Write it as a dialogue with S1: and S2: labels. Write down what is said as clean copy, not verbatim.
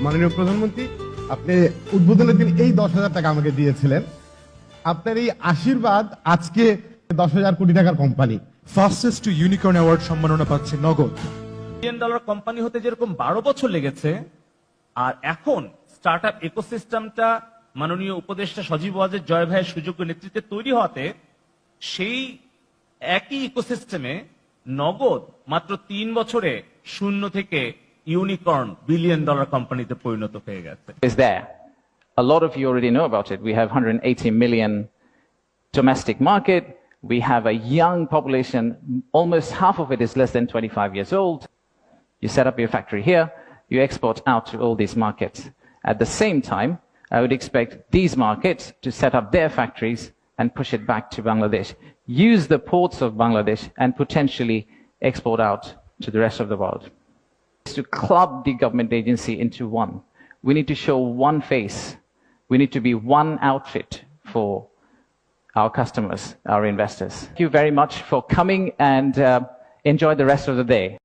S1: মাননীয় প্রধানমন্ত্রী, আপনি উদ্বোধনের দিন এই 10,000 টাকা আমাকে দিয়েছিলেন। আপনার এই আশীর্বাদ আজকে 10,000 কোটি টাকার company.
S2: Fastest to unicorn award সম্মাননা পাচ্ছে নগদ।
S3: $1 কোম্পানি হতে যেরকম 12 বছর লেগেছে, আর এখন স্টার্টআপ ইকোসিস্টেমটা মাননীয় উপদেষ্টা সজীব ওয়াজেদ জয় ভাইয়ের সুযোগ্য নেতৃত্বে তৈরি হওয়াতে সেই একই ইকোসিস্টেমে নগদ মাত্র 3 বছরে শূন্য থেকে ইউনিকর্ন $1 বিলিয়ন কোম্পানিতে পরিণত হয়ে গেছে।
S4: Is there. A lot of you already know about it. We have 180 million domestic market. We have a young population. Almost half of it is less than 25 years old. You set up your factory here. You export out to all these markets. At the same time, I would expect these markets to set up their factories and push it back to Bangladesh. Use the ports of Bangladesh and potentially export out to the rest of the world. To club the government agency into one. We need to show one face. We need to be one outfit for our customers, our investors. Thank you very much for coming, and enjoy the rest of the day.